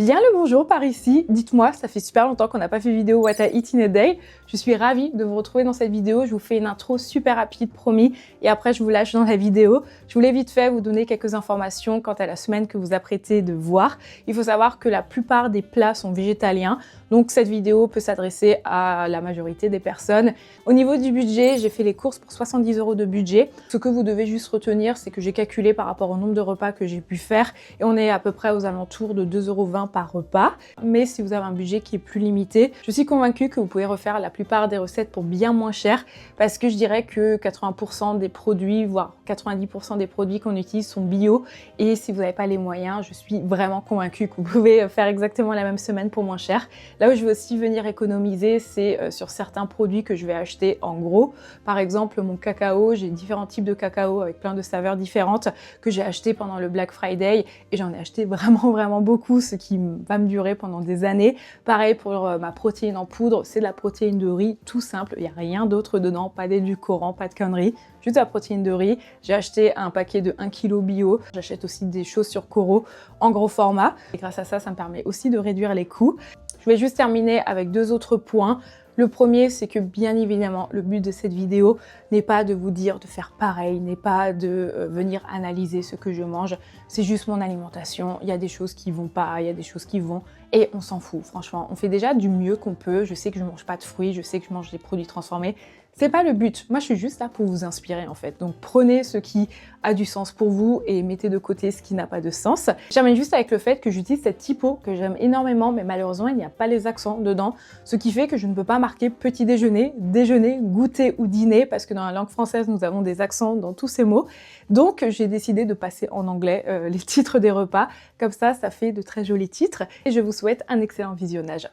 Bien le bonjour par ici, dites-moi, ça fait super longtemps qu'on n'a pas fait vidéo What I Eat in a Day. Je suis ravie de vous retrouver dans cette vidéo, je vous fais une intro super rapide promis et après je vous lâche dans la vidéo. Je voulais vite fait vous donner quelques informations quant à la semaine que vous apprêtez de voir. Il faut savoir que la plupart des plats sont végétaliens, donc cette vidéo peut s'adresser à la majorité des personnes. Au niveau du budget, j'ai fait les courses pour 70 € de budget. Ce que vous devez juste retenir, c'est que j'ai calculé par rapport au nombre de repas que j'ai pu faire et on est à peu près aux alentours de 2,20 € par repas. Mais si vous avez un budget qui est plus limité, je suis convaincue que vous pouvez refaire la plupart des recettes pour bien moins cher parce que je dirais que 80% des produits, voire 90% des produits qu'on utilise sont bio et si vous n'avez pas les moyens, je suis vraiment convaincue que vous pouvez faire exactement la même semaine pour moins cher. Là où je vais aussi venir économiser, c'est sur certains produits que je vais acheter en gros. Par exemple, mon cacao, j'ai différents types de cacao avec plein de saveurs différentes que j'ai acheté pendant le Black Friday et j'en ai acheté vraiment beaucoup, ce qui va me durer pendant des années. Pareil pour ma protéine en poudre, c'est de la protéine de riz tout simple, il n'y a rien d'autre dedans, pas d'édulcorant, pas de conneries, juste de la protéine de riz. J'ai acheté un paquet de 1 kg bio, j'achète aussi des choses sur Coro en gros format et grâce à ça, ça me permet aussi de réduire les coûts. Je vais juste terminer avec deux autres points. Le premier, c'est que bien évidemment, le but de cette vidéo n'est pas de vous dire de faire pareil, n'est pas de venir analyser ce que je mange. C'est juste mon alimentation. Il y a des choses qui vont pas, il y a des choses qui vont et on s'en fout. Franchement, on fait déjà du mieux qu'on peut. Je sais que je mange pas de fruits, je sais que je mange des produits transformés. C'est pas le but. Moi, je suis juste là pour vous inspirer en fait. Donc, prenez ce qui a du sens pour vous et mettez de côté ce qui n'a pas de sens. J'amène juste avec le fait que j'utilise cette typo que j'aime énormément, mais malheureusement, il n'y a pas les accents dedans, ce qui fait que je ne peux pas marquer petit déjeuner, déjeuner, goûter ou dîner, parce que dans la langue française, nous avons des accents dans tous ces mots. Donc, j'ai décidé de passer en anglais les titres des repas. Comme ça fait de très jolis titres. Et je vous souhaite un excellent visionnage.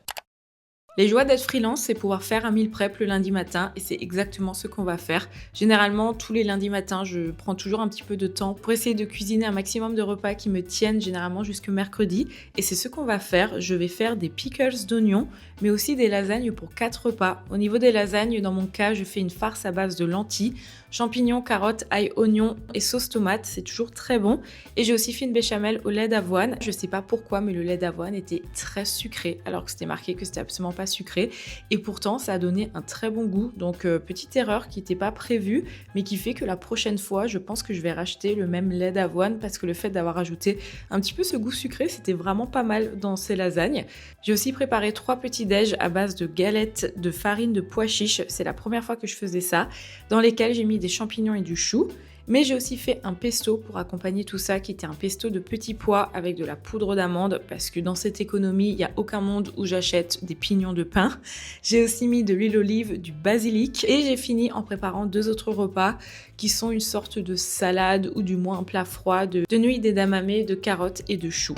Les joies d'être freelance, c'est pouvoir faire un meal prep le lundi matin et c'est exactement ce qu'on va faire. Généralement, tous les lundis matins, je prends toujours un petit peu de temps pour essayer de cuisiner un maximum de repas qui me tiennent généralement jusque mercredi. Et c'est ce qu'on va faire. Je vais faire des pickles d'oignons, mais aussi des lasagnes pour 4 repas. Au niveau des lasagnes, dans mon cas, je fais une farce à base de lentilles, champignons, carottes, ail, oignons et sauce tomate. C'est toujours très bon. Et j'ai aussi fait une béchamel au lait d'avoine. Je sais pas pourquoi, mais le lait d'avoine était très sucré, alors que c'était marqué que c'était absolument pas sucré et pourtant ça a donné un très bon goût, donc petite erreur qui n'était pas prévue mais qui fait que la prochaine fois je pense que je vais racheter le même lait d'avoine parce que le fait d'avoir ajouté un petit peu ce goût sucré c'était vraiment pas mal dans ces lasagnes. J'ai aussi préparé 3 petits déj à base de galettes de farine de pois chiches, c'est la première fois que je faisais ça, dans lesquels j'ai mis des champignons et du chou. Mais j'ai aussi fait un pesto pour accompagner tout ça qui était un pesto de petits pois avec de la poudre d'amande parce que dans cette économie, il n'y a aucun monde où j'achète des pignons de pain. J'ai aussi mis de l'huile d'olive, du basilic et j'ai fini en préparant 2 autres repas qui sont une sorte de salade ou du moins un plat froid de nouilles d'edamame, de carottes et de choux.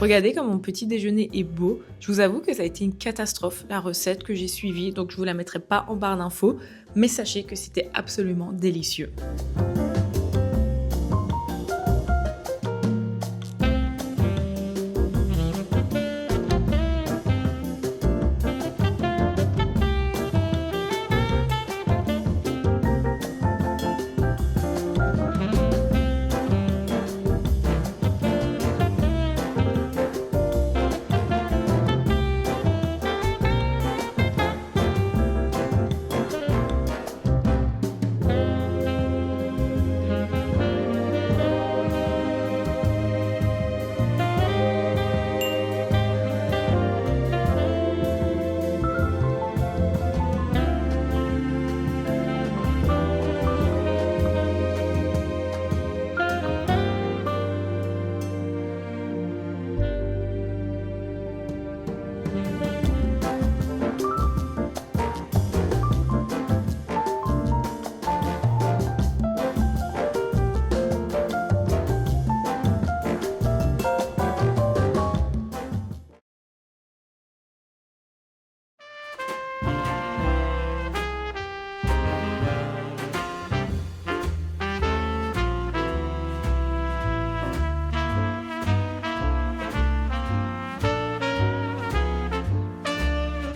Regardez comme mon petit déjeuner est beau. Je vous avoue que ça a été une catastrophe, la recette que j'ai suivie, donc je vous la mettrai pas en barre d'infos, mais sachez que c'était absolument délicieux.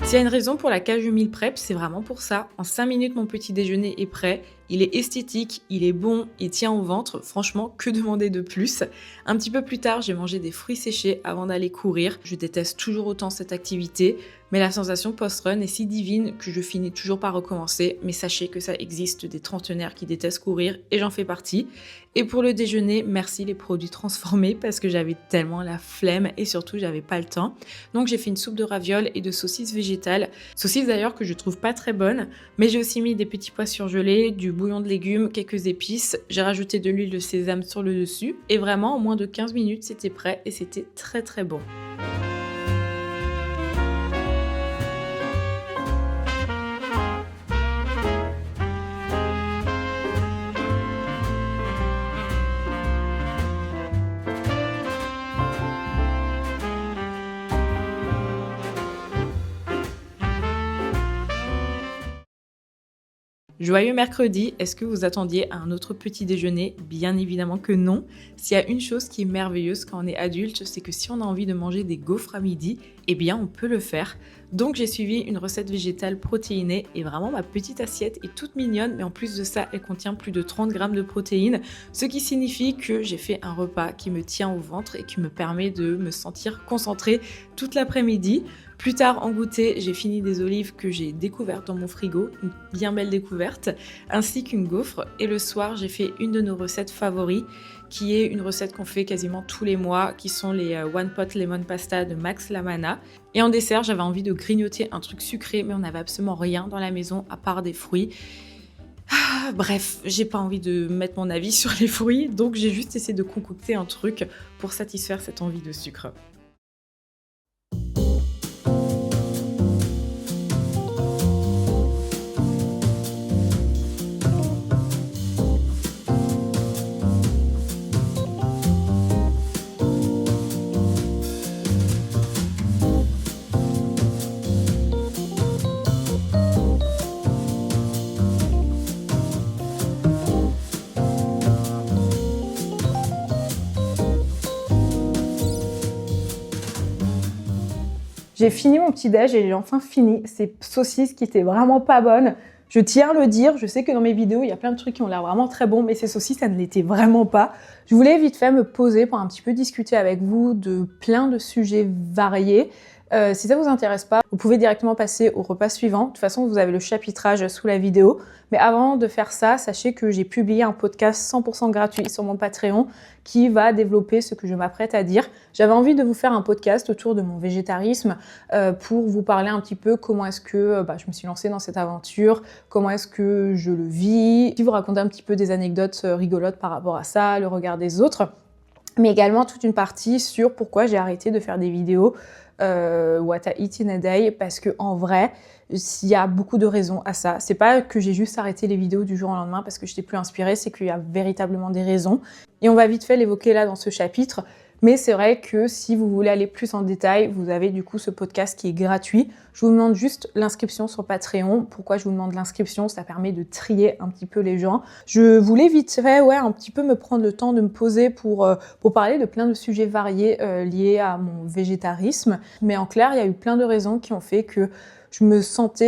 S'il y a une raison pour laquelle je meal prep, c'est vraiment pour ça. En 5 minutes, mon petit déjeuner est prêt. Il est esthétique, il est bon, il tient au ventre, franchement, que demander de plus? Un petit peu plus tard, j'ai mangé des fruits séchés avant d'aller courir. Je déteste toujours autant cette activité, mais la sensation post-run est si divine que je finis toujours par recommencer. Mais sachez que ça existe des trentenaires qui détestent courir et j'en fais partie. Et pour le déjeuner, merci les produits transformés parce que j'avais tellement la flemme et surtout j'avais pas le temps. Donc j'ai fait une soupe de ravioles et de saucisses végétales. Saucisses d'ailleurs que je trouve pas très bonnes, mais j'ai aussi mis des petits pois surgelés, du bouillon de légumes, quelques épices. J'ai rajouté de l'huile de sésame sur le dessus et vraiment en moins de 15 minutes c'était prêt et c'était très très bon. Joyeux mercredi, est-ce que vous attendiez à un autre petit déjeuner? Bien évidemment que non. S'il y a une chose qui est merveilleuse quand on est adulte, c'est que si on a envie de manger des gaufres à midi, eh bien on peut le faire. Donc j'ai suivi une recette végétale protéinée et vraiment ma petite assiette est toute mignonne, mais en plus de ça, elle contient plus de 30 grammes de protéines, ce qui signifie que j'ai fait un repas qui me tient au ventre et qui me permet de me sentir concentrée toute l'après-midi. Plus tard, en goûter, j'ai fini des olives que j'ai découvertes dans mon frigo, une bien belle découverte, ainsi qu'une gaufre. Et le soir, j'ai fait une de nos recettes favoris, qui est une recette qu'on fait quasiment tous les mois, qui sont les One Pot Lemon Pasta de Max Lamana. Et en dessert, j'avais envie de grignoter un truc sucré, mais on n'avait absolument rien dans la maison à part des fruits. Bref, j'ai pas envie de mettre mon avis sur les fruits, donc j'ai juste essayé de concocter un truc pour satisfaire cette envie de sucre. J'ai fini mon petit déj et j'ai enfin fini ces saucisses qui étaient vraiment pas bonnes. Je tiens à le dire, je sais que dans mes vidéos, il y a plein de trucs qui ont l'air vraiment très bons, mais ces saucisses, ça ne l'était vraiment pas. Je voulais vite fait me poser pour un petit peu discuter avec vous de plein de sujets variés. Si ça vous intéresse pas, vous pouvez directement passer au repas suivant. De toute façon, vous avez le chapitrage sous la vidéo. Mais avant de faire ça, sachez que j'ai publié un podcast 100% gratuit sur mon Patreon qui va développer ce que je m'apprête à dire. J'avais envie de vous faire un podcast autour de mon végétarisme pour vous parler un petit peu comment est-ce que je me suis lancée dans cette aventure, comment est-ce que je le vis, puis vous raconter un petit peu des anecdotes rigolotes par rapport à ça, le regard des autres, mais également toute une partie sur pourquoi j'ai arrêté de faire des vidéos What I Eat in a Day, parce que en vrai, il y a beaucoup de raisons à ça. C'est pas que j'ai juste arrêté les vidéos du jour au lendemain parce que je n'étais plus inspirée, c'est qu'il y a véritablement des raisons. Et on va vite fait l'évoquer là dans ce chapitre. Mais c'est vrai que si vous voulez aller plus en détail, vous avez du coup ce podcast qui est gratuit. Je vous demande juste l'inscription sur Patreon. Pourquoi je vous demande l'inscription? Ça permet de trier un petit peu les gens. Je voulais vite fait, un petit peu me prendre le temps de me poser pour parler de plein de sujets variés liés à mon végétarisme. Mais en clair, il y a eu plein de raisons qui ont fait que je me sens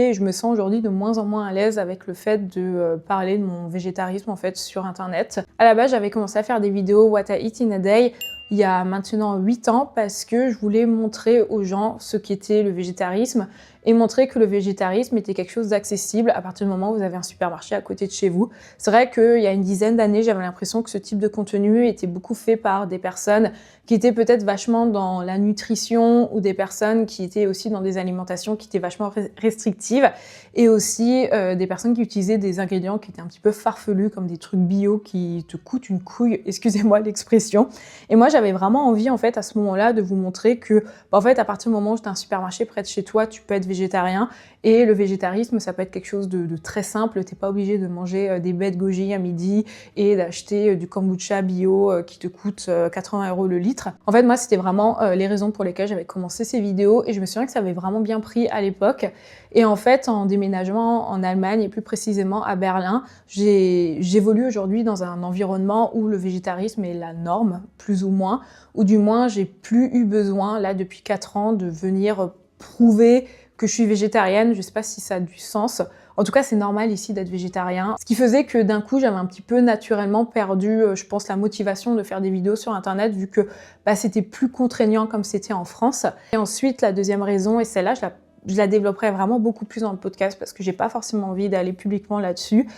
aujourd'hui de moins en moins à l'aise avec le fait de parler de mon végétarisme en fait sur internet. À la base, j'avais commencé à faire des vidéos What I Eat in a Day il y a maintenant 8 ans parce que je voulais montrer aux gens ce qu'était le végétarisme et montrer que le végétarisme était quelque chose d'accessible à partir du moment où vous avez un supermarché à côté de chez vous. C'est vrai qu'il y a une dizaine d'années, j'avais l'impression que ce type de contenu était beaucoup fait par des personnes qui étaient peut-être vachement dans la nutrition ou des personnes qui étaient aussi dans des alimentations qui étaient vachement restrictives et aussi des personnes qui utilisaient des ingrédients qui étaient un petit peu farfelus comme des trucs bio qui te coûtent une couille, excusez-moi l'expression. Et moi, j'avais vraiment envie en fait à ce moment-là de vous montrer que en fait à partir du moment où tu as un supermarché près de chez toi, tu peux être végétarien et le végétarisme ça peut être quelque chose de très simple, t'es pas obligé de manger des baies de goji à midi et d'acheter du kombucha bio qui te coûte 80 € le litre. En fait moi c'était vraiment les raisons pour lesquelles j'avais commencé ces vidéos et je me souviens que ça avait vraiment bien pris à l'époque et en fait en déménagement en Allemagne et plus précisément à Berlin, j'évolue aujourd'hui dans un environnement où le végétarisme est la norme plus ou moins, ou du moins j'ai plus eu besoin là depuis 4 ans de venir prouver que je suis végétarienne, je sais pas si ça a du sens. En tout cas, c'est normal ici d'être végétarien. Ce qui faisait que d'un coup, j'avais un petit peu naturellement perdu, je pense, la motivation de faire des vidéos sur Internet vu que c'était plus contraignant comme c'était en France. Et ensuite, la deuxième raison, et celle-là, je la développerai vraiment beaucoup plus dans le podcast parce que j'ai pas forcément envie d'aller publiquement là-dessus.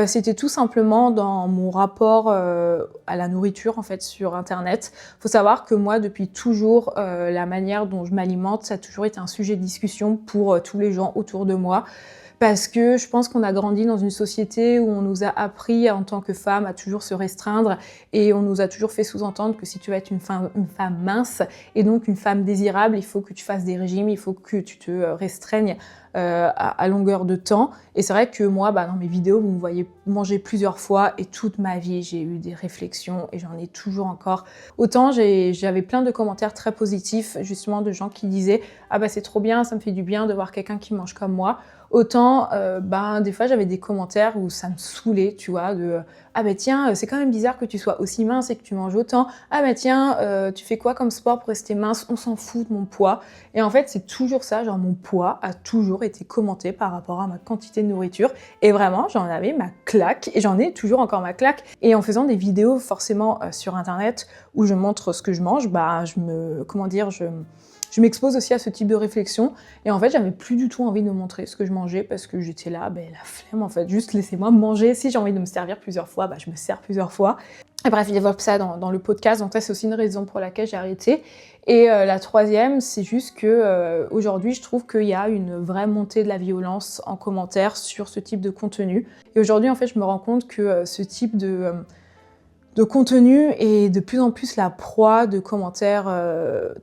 C'était tout simplement dans mon rapport à la nourriture en fait sur Internet. Faut savoir que moi, depuis toujours, la manière dont je m'alimente, ça a toujours été un sujet de discussion pour tous les gens autour de moi. Parce que je pense qu'on a grandi dans une société où on nous a appris en tant que femme à toujours se restreindre et on nous a toujours fait sous-entendre que si tu veux être une femme mince et donc une femme désirable, il faut que tu fasses des régimes, il faut que tu te restreignes à longueur de temps. Et c'est vrai que moi, dans mes vidéos, vous me voyez manger plusieurs fois et toute ma vie, j'ai eu des réflexions et j'en ai toujours encore. Autant j'avais plein de commentaires très positifs, justement de gens qui disaient « Ah c'est trop bien, ça me fait du bien de voir quelqu'un qui mange comme moi ». Autant, des fois, j'avais des commentaires où ça me saoulait, tu vois, de « Ah tiens, c'est quand même bizarre que tu sois aussi mince et que tu manges autant. Ah tiens, tu fais quoi comme sport pour rester mince? On s'en fout de mon poids. » Et en fait, c'est toujours ça, genre mon poids a toujours été commenté par rapport à ma quantité de nourriture. Et vraiment, j'en avais ma claque et j'en ai toujours encore ma claque. Et en faisant des vidéos forcément sur Internet où je montre ce que je mange, je m'expose aussi à ce type de réflexion et en fait j'avais plus du tout envie de me montrer ce que je mangeais parce que j'étais là, la flemme en fait, juste laissez-moi manger, si j'ai envie de me servir plusieurs fois, je me sers plusieurs fois. Et bref, je développe ça dans le podcast, donc ça c'est aussi une raison pour laquelle j'ai arrêté. Et la troisième, c'est juste que aujourd'hui je trouve qu'il y a une vraie montée de la violence en commentaire sur ce type de contenu. Et aujourd'hui en fait je me rends compte que ce type de contenu est de plus en plus la proie de commentaires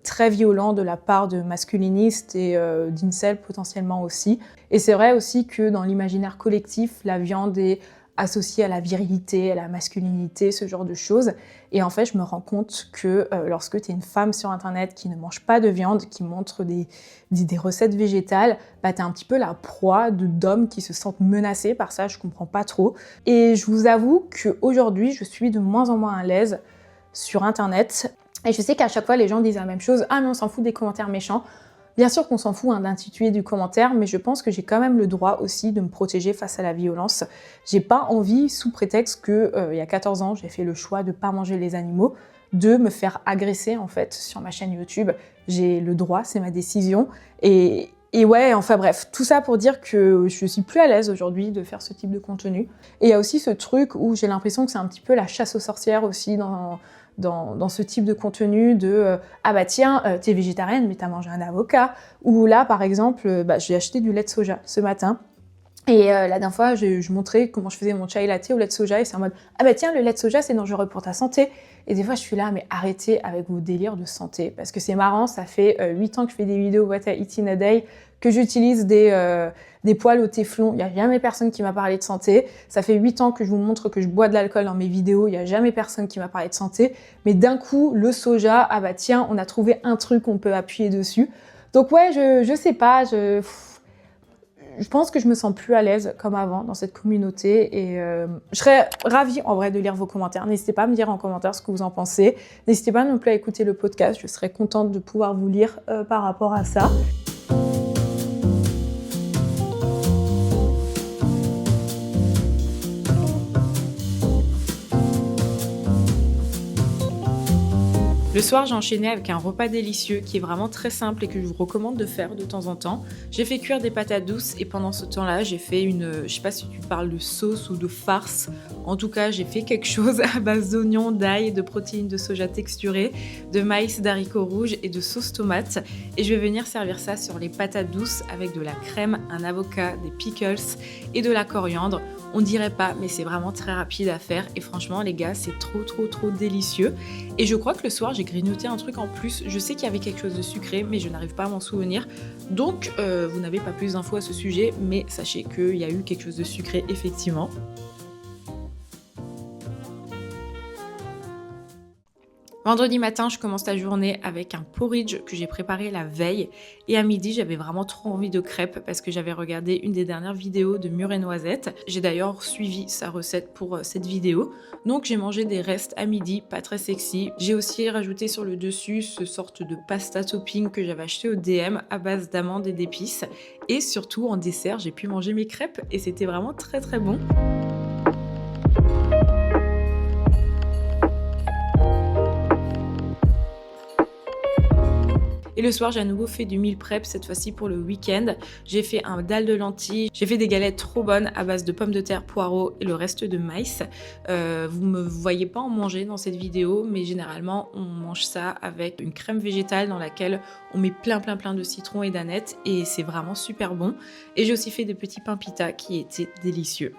très violents de la part de masculinistes et d'incels potentiellement aussi. Et c'est vrai aussi que dans l'imaginaire collectif, la viande est associée à la virilité, à la masculinité, ce genre de choses. Et en fait, je me rends compte que lorsque tu es une femme sur Internet qui ne mange pas de viande, qui montre des recettes végétales, tu es un petit peu la proie d'hommes qui se sentent menacés par ça, je comprends pas trop. Et je vous avoue qu'aujourd'hui, je suis de moins en moins à l'aise sur Internet. Et je sais qu'à chaque fois, les gens disent la même chose. « Ah mais on s'en fout des commentaires méchants ». Bien sûr qu'on s'en fout d'intituler du commentaire, mais je pense que j'ai quand même le droit aussi de me protéger face à la violence. J'ai pas envie, sous prétexte que il y a 14 ans, j'ai fait le choix de pas manger les animaux, de me faire agresser en fait sur ma chaîne YouTube. J'ai le droit, c'est ma décision. Et ouais, enfin bref, tout ça pour dire que je suis plus à l'aise aujourd'hui de faire ce type de contenu. Et il y a aussi ce truc où j'ai l'impression que c'est un petit peu la chasse aux sorcières aussi dans ce type de contenu de « Ah tiens, t'es végétarienne mais t'as mangé un avocat » ou là par exemple, j'ai acheté du lait de soja ce matin et la dernière fois je montrais comment je faisais mon chai latte au lait de soja et c'est en mode « Ah tiens, le lait de soja c'est dangereux pour ta santé » et des fois je suis là mais arrêtez avec vos délires de santé parce que c'est marrant, ça fait 8 ans que je fais des vidéos What I Eat in a Day, que j'utilise des poêles au téflon, il n'y a jamais personne qui m'a parlé de santé. Ça fait 8 ans que je vous montre que je bois de l'alcool dans mes vidéos, il n'y a jamais personne qui m'a parlé de santé. Mais d'un coup, le soja, tiens, on a trouvé un truc qu'on peut appuyer dessus. Donc ouais, je sais pas, je pense que je me sens plus à l'aise comme avant dans cette communauté et je serais ravie en vrai de lire vos commentaires. N'hésitez pas à me dire en commentaire ce que vous en pensez. N'hésitez pas non plus à écouter le podcast, je serais contente de pouvoir vous lire par rapport à ça. Le soir, j'ai enchaîné avec un repas délicieux qui est vraiment très simple et que je vous recommande de faire de temps en temps. J'ai fait cuire des patates douces et pendant ce temps-là, j'ai fait je sais pas si tu parles de sauce ou de farce. En tout cas, j'ai fait quelque chose à base d'oignons, d'ail, de protéines de soja texturées, de maïs, d'haricots rouges et de sauce tomate. Et je vais venir servir ça sur les patates douces avec de la crème, un avocat, des pickles et de la coriandre. On dirait pas, mais c'est vraiment très rapide à faire et franchement les gars, c'est trop délicieux. Et je crois que le soir, j'ai grignoté un truc en plus. Je sais qu'il y avait quelque chose de sucré, mais je n'arrive pas à m'en souvenir. Donc, vous n'avez pas plus d'infos à ce sujet, mais sachez qu'il y a eu quelque chose de sucré, effectivement. Vendredi matin, je commence la journée avec un porridge que j'ai préparé la veille. Et à midi, j'avais vraiment trop envie de crêpes parce que j'avais regardé une des dernières vidéos de Mûre et Noisette. J'ai d'ailleurs suivi sa recette pour cette vidéo. Donc j'ai mangé des restes à midi, pas très sexy. J'ai aussi rajouté sur le dessus ce sorte de pasta topping que j'avais acheté au DM à base d'amandes et d'épices. Et surtout, en dessert, j'ai pu manger mes crêpes et c'était vraiment très très bon. Et le soir, j'ai à nouveau fait du meal prep, cette fois-ci pour le week-end. J'ai fait un dalle de lentilles, j'ai fait des galettes trop bonnes à base de pommes de terre, poireaux et le reste de maïs. Vous me voyez pas en manger dans cette vidéo, mais généralement, on mange ça avec une crème végétale dans laquelle on met plein de citron et d'aneth et c'est vraiment super bon. Et j'ai aussi fait des petits pains pita qui étaient délicieux.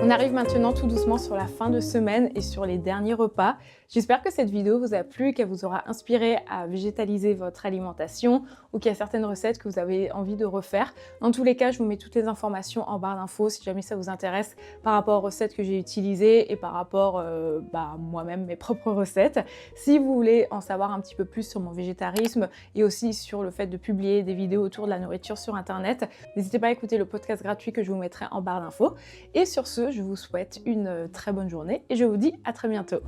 On arrive maintenant tout doucement sur la fin de semaine et sur les derniers repas. J'espère que cette vidéo vous a plu, qu'elle vous aura inspiré à végétaliser votre alimentation ou qu'il y a certaines recettes que vous avez envie de refaire. Dans tous les cas, je vous mets toutes les informations en barre d'infos si jamais ça vous intéresse par rapport aux recettes que j'ai utilisées et par rapport moi-même, mes propres recettes. Si vous voulez en savoir un petit peu plus sur mon végétarisme et aussi sur le fait de publier des vidéos autour de la nourriture sur Internet, n'hésitez pas à écouter le podcast gratuit que je vous mettrai en barre d'infos. Et sur ce, je vous souhaite une très bonne journée et je vous dis à très bientôt.